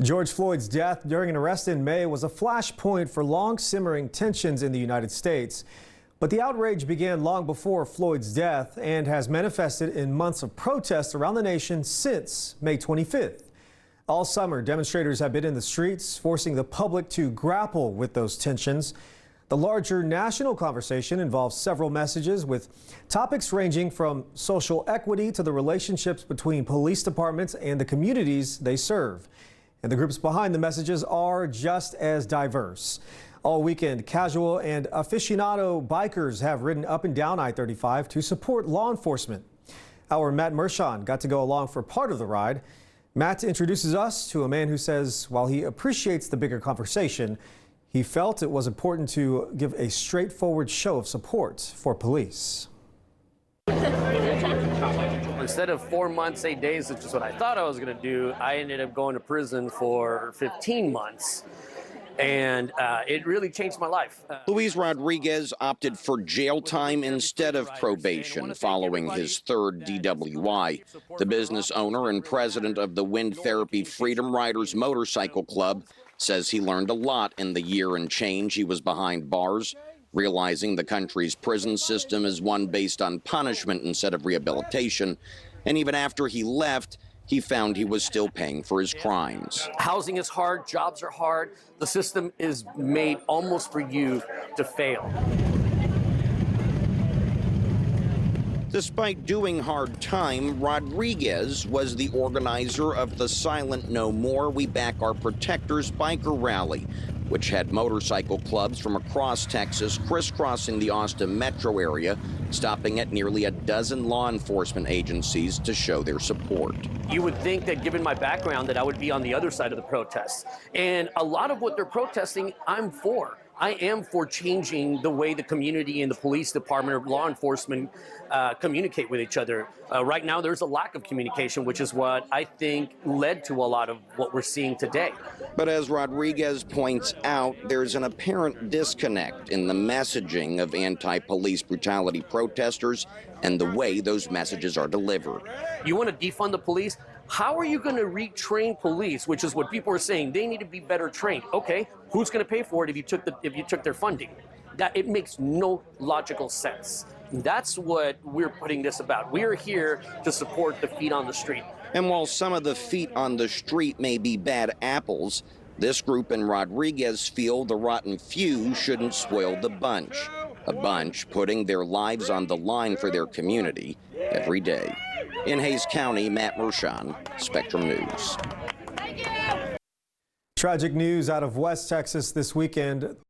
George Floyd's death during an arrest in May was a flashpoint for long-simmering tensions in the United States. But the outrage began long before Floyd's death and has manifested in months of protests around the nation since May 25th. All summer, demonstrators have been in the streets, forcing the public to grapple with those tensions. The larger national conversation involves several messages with topics ranging from social equity to the relationships between police departments and the communities they serve. And the groups behind the messages are just as diverse. All weekend, casual and aficionado bikers have ridden up and down I-35 to support law enforcement. Our Matt Mershon got to go along for part of the ride. Matt introduces us to a man who says while he appreciates the bigger conversation, he felt it was important to give a straightforward show of support for police. Instead of 4 months, 8 days, which is what I thought I was going to do, I ended up going to prison for 15 months. And it really changed my life. Luis Rodriguez opted for jail time instead of probation following his third DWI. The business owner and president of the Wind Therapy Freedom Riders Motorcycle Club says he learned a lot in the year and change he was behind bars, realizing the country's prison system is one based on punishment instead of rehabilitation. And even after he left, he found he was still paying for his crimes. Housing is hard, jobs are hard. The system is made almost for you to fail. Despite doing hard time, Rodriguez was the organizer of the Silent No More We Back Our Protectors biker rally, which had motorcycle clubs from across Texas crisscrossing the Austin metro area, stopping at nearly a dozen law enforcement agencies to show their support. You would think that given my background that I would be on the other side of the protests. And a lot of what they're protesting, I'm for. I am for changing the way the community and the police department or law enforcement communicate with each other. Right now, there's a lack of communication, which is what I think led to a lot of what we're seeing today. But as Rodriguez points out, there's an apparent disconnect in the messaging of anti-police brutality protesters and the way those messages are delivered. You want to defund the police? How are you going to retrain police, which is what people are saying? They need to be better trained. Okay, who's going to pay for it if you took their funding? That it makes no logical sense. That's what we're putting this about. We are here to support the feet on the street. And while some of the feet on the street may be bad apples, this group and Rodriguez feel the rotten few shouldn't spoil the bunch. A bunch putting their lives on the line for their community every day. In Hays County, Matt Mershon, Spectrum News. Tragic news out of West Texas this weekend.